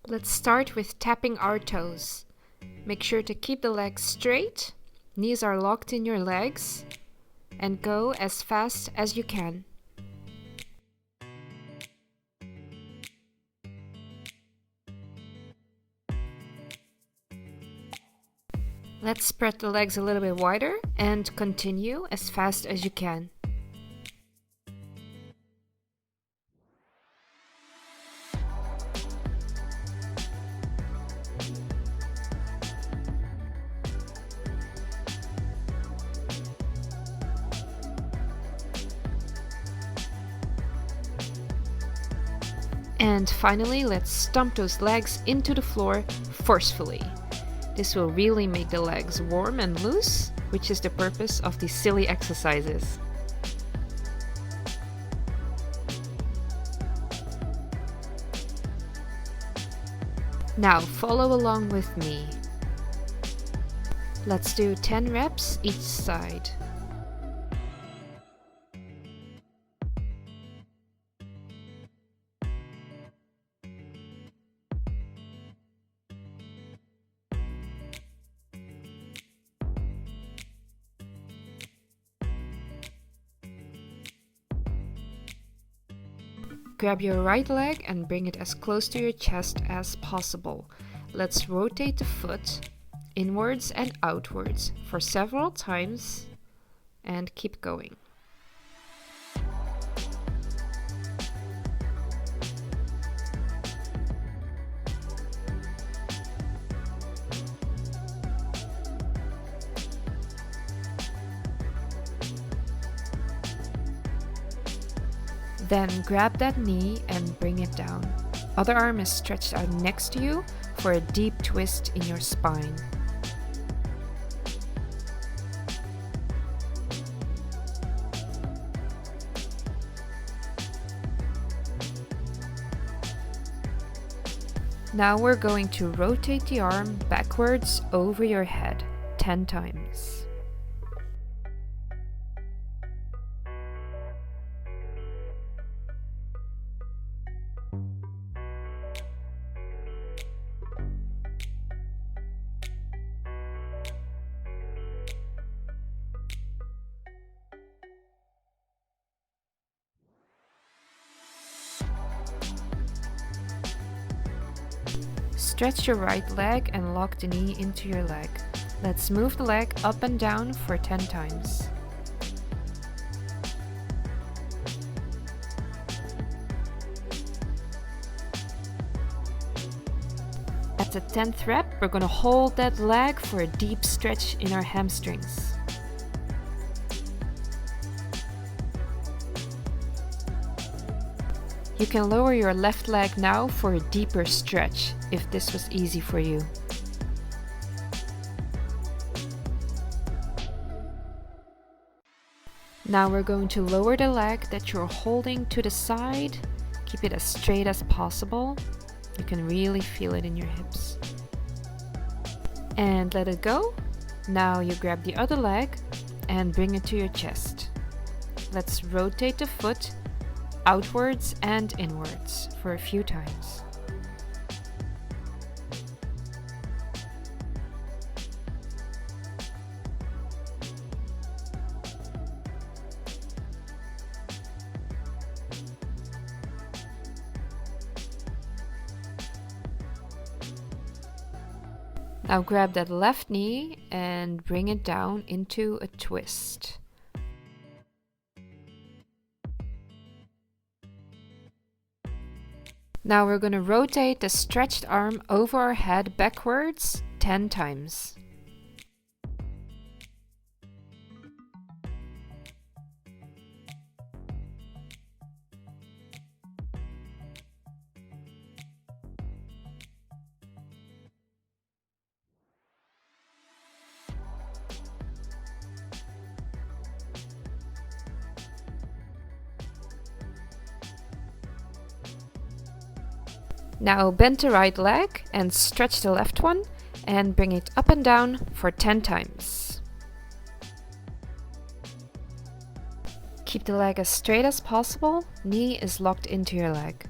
Let's start with tapping our toes. Make sure to keep the legs straight, knees are locked in your legs, and go as fast as you can. Let's spread the legs a little bit wider and continue as fast as you can. And finally, let's stomp those legs into the floor forcefully. This will really make the legs warm and loose, which is the purpose of these silly exercises. Now follow along with me. Let's do 10 reps each side. Grab your right leg and bring it as close to your chest as possible. Let's rotate the foot inwards and outwards for several times and keep going. Then grab that knee and bring it down. Other arm is stretched out next to you for a deep twist in your spine. Now we're going to rotate the arm backwards over your head 10 times. Stretch your right leg and lock the knee into your leg. Let's move the leg up and down for 10 times. At the 10th rep, we're going to hold that leg for a deep stretch in our hamstrings. You can lower your left leg now for a deeper stretch, if this was easy for you. Now we're going to lower the leg that you're holding to the side. Keep it as straight as possible. You can really feel it in your hips. And let it go. Now you grab the other leg and bring it to your chest. Let's rotate the foot outwards and inwards for a few times. Now grab that left knee and bring it down into a twist. Now we're going to rotate the stretched arm over our head backwards 10 times. Now bend the right leg and stretch the left one and bring it up and down for 10 times. Keep the leg as straight as possible, knee is locked into your leg.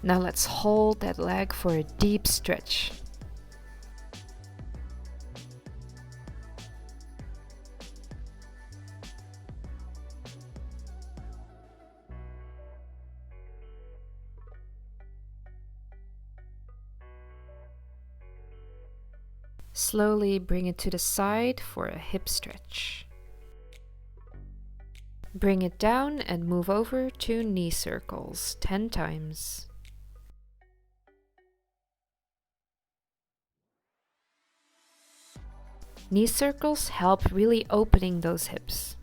Now let's hold that leg for a deep stretch. Slowly bring it to the side for a hip stretch. Bring it down and move over to knee circles 10 times. Knee circles help really opening those hips.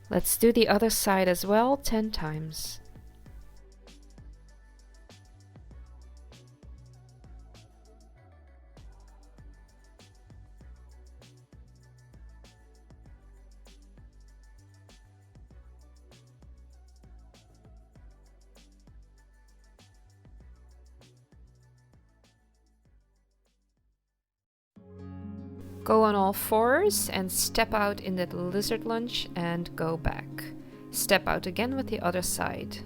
Let's do the other side as well 10 times. Go on all fours and step out in that lizard lunge and go back. Step out again with the other side.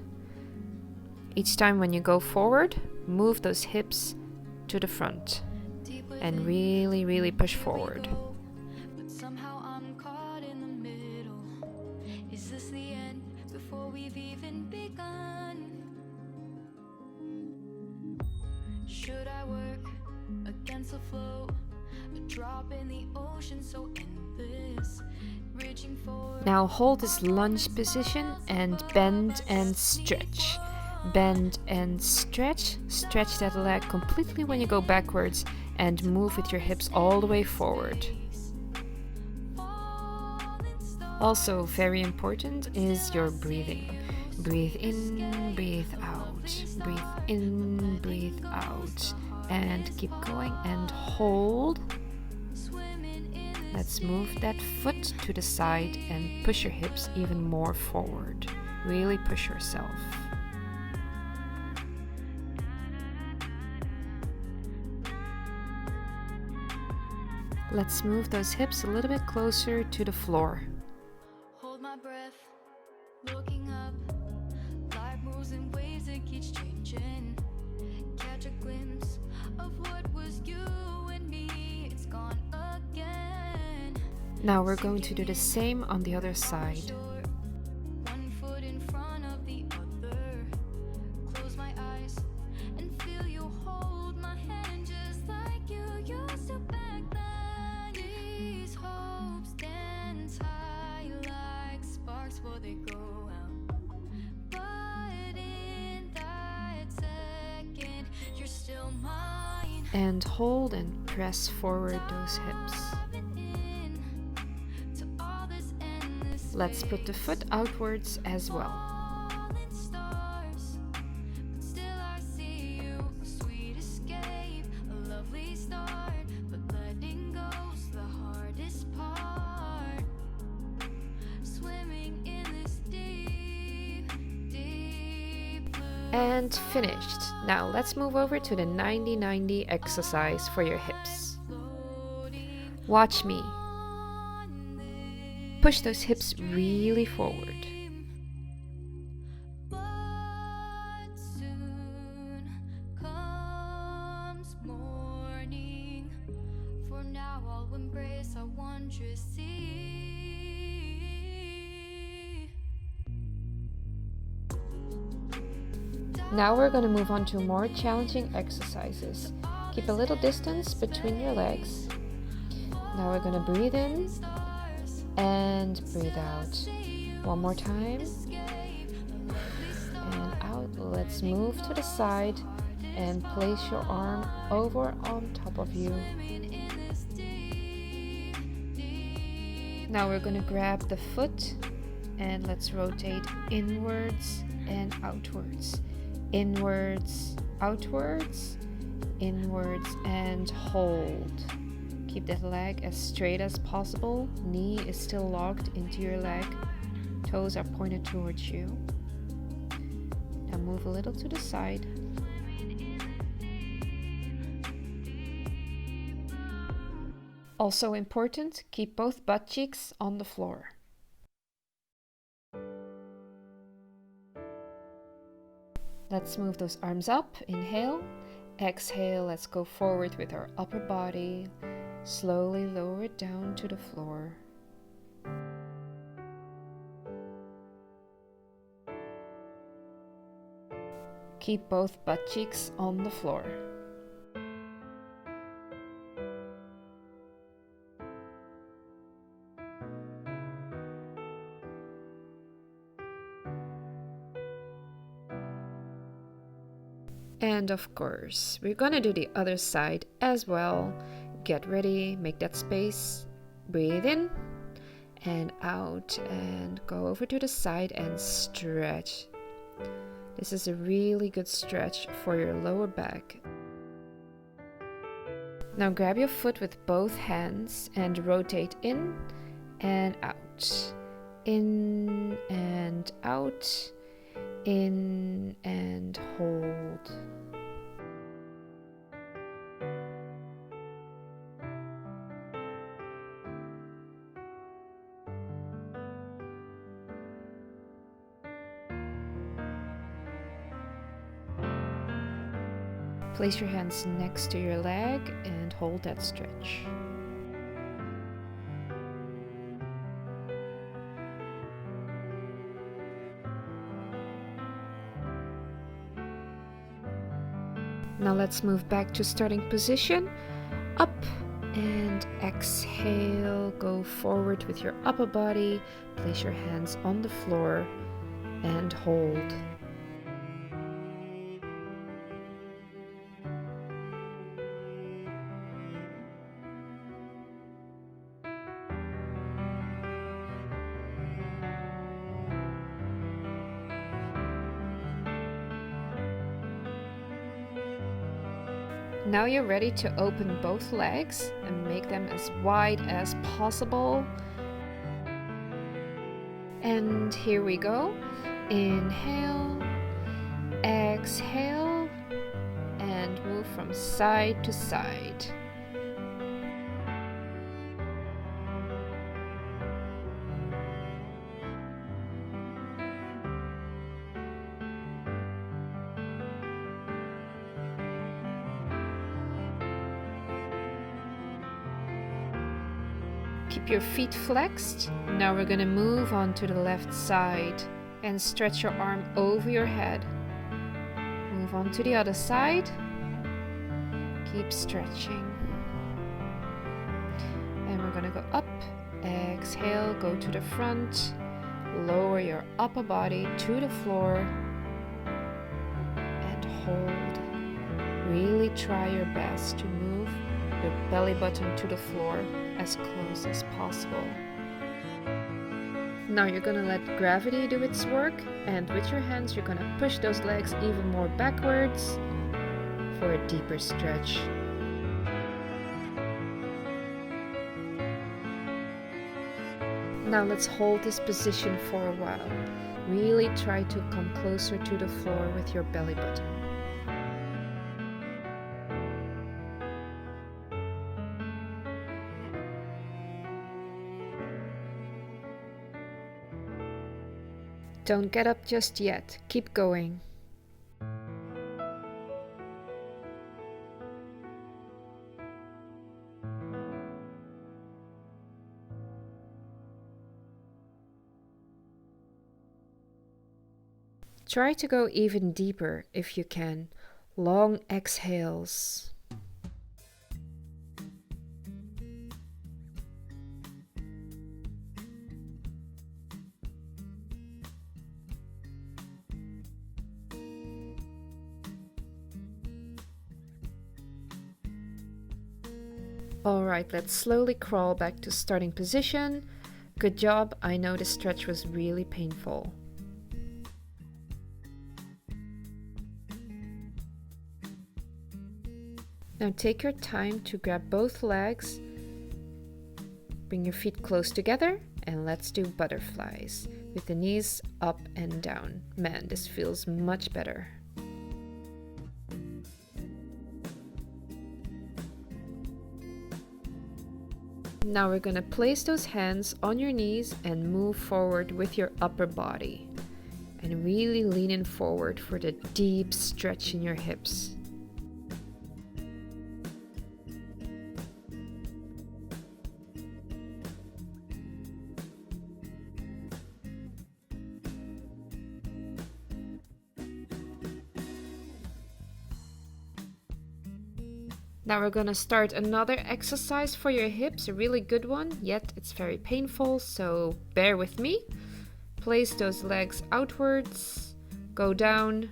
Each time when you go forward, move those hips to the front and really push forward. But somehow I'm caught in the middle. Is this the end before we've even begun? Should I work against the flow? A drop in the ocean so endless, reaching for. Now hold this lunge position and bend and stretch. Bend and stretch. Stretch that leg completely when you go backwards and move with your hips all the way forward. Also very important is your breathing. Breathe in, breathe out. Breathe in, breathe out. And keep going and hold. Let's move that foot to the side and push your hips even more forward. Really push yourself. Let's move those hips a little bit closer to the floor. Hold my breath, looking up. Life moves in waves that keeps changing. Catch a glimpse of what was you and me. It's gone again. Now we're going to do the same on the other side. One foot in front of the other. Close my eyes and feel you hold my hand just like you used to back then. These hopes dance high like sparks before they go out. But in that second, you're still mine. And hold and press forward those hips. Let's put the foot outwards as well. And finished. Now let's move over to the 90-90 exercise for your hips. Watch me. Push those hips really forward. But soon comes morning. For now I'll embrace our wondrous sea. Now we're going to move on to more challenging exercises. Keep a little distance between your legs. Now we're going to breathe in and breathe out. One more time. And out. Let's move to the side and place your arm over on top of you. Now we're going to grab the foot and let's rotate inwards and outwards. Inwards, outwards, inwards, and hold. Keep that leg as straight as possible. Knee is still locked into your leg. Toes are pointed towards you. Now move a little to the side. Also important, keep both butt cheeks on the floor. Let's move those arms up. Inhale. Exhale, let's go forward with our upper body. Slowly lower it down to the floor. Keep both butt cheeks on the floor. And of course, we're gonna do the other side as well. Get ready, make that space, breathe in and out, and go over to the side and stretch. This is a really good stretch for your lower back. Now grab your foot with both hands and rotate in and out. In and out. In and hold. Place your hands next to your leg and hold that stretch. Now let's move back to starting position. Up and exhale. Go forward with your upper body. Place your hands on the floor and hold. Now you're ready to open both legs and make them as wide as possible. And here we go. Inhale, exhale, and move from side to side. Keep your feet flexed. Now we're gonna move on to the left side and stretch your arm over your head. Move on to the other side. Keep stretching. And we're gonna go up. Exhale, go to the front. Lower your upper body to the floor. And hold. Really try your best to move your belly button to the floor as close as possible. Now you're gonna let gravity do its work, and with your hands you're gonna push those legs even more backwards for a deeper stretch. Now let's hold this position for a while. Really try to come closer to the floor with your belly button. Don't get up just yet. Keep going. Try to go even deeper if you can. Long exhales. Alright, let's slowly crawl back to starting position. Good job, I know the stretch was really painful. Now take your time to grab both legs, bring your feet close together, and let's do butterflies with the knees up and down. Man, this feels much better. Now we're gonna place those hands on your knees and move forward with your upper body. And really lean in forward for the deep stretch in your hips. Now we're gonna start another exercise for your hips, a really good one, yet it's very painful, so bear with me. Place those legs outwards, go down,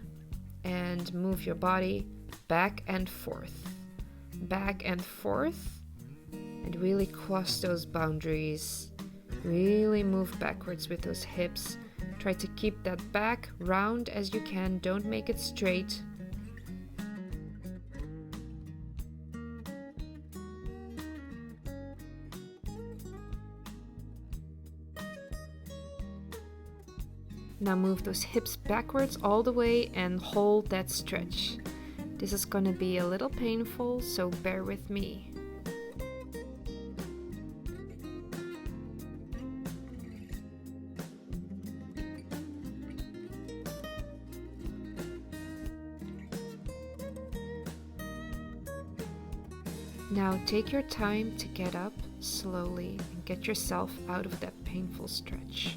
and move your body back and forth, and really cross those boundaries. Really move backwards with those hips. Try to keep that back round as you can, don't make it straight. Now move those hips backwards all the way and hold that stretch. This is gonna be a little painful, so bear with me. Now take your time to get up slowly and get yourself out of that painful stretch.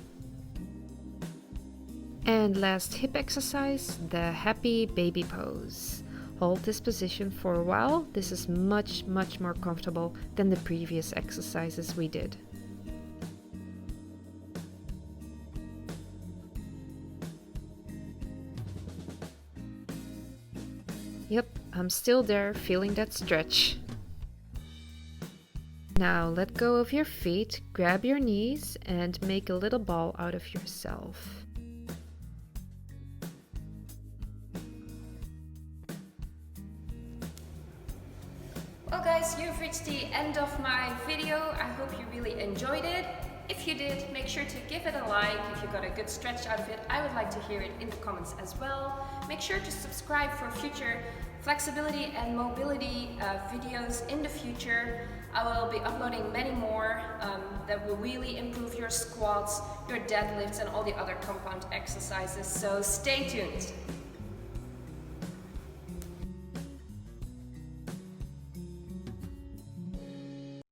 And last hip exercise, the happy baby pose. Hold this position for a while. This is much more comfortable than the previous exercises we did. Yep, I'm still there, feeling that stretch. Now let go of your feet, grab your knees, and make a little ball out of yourself. Well guys, you've reached the end of my video. I hope you really enjoyed it. If you did, make sure to give it a like. If you got a good stretch out of it, I would like to hear it in the comments as well. Make sure to subscribe for future flexibility and mobility videos in the future. I will be uploading many more that will really improve your squats, your deadlifts, and all the other compound exercises. So stay tuned.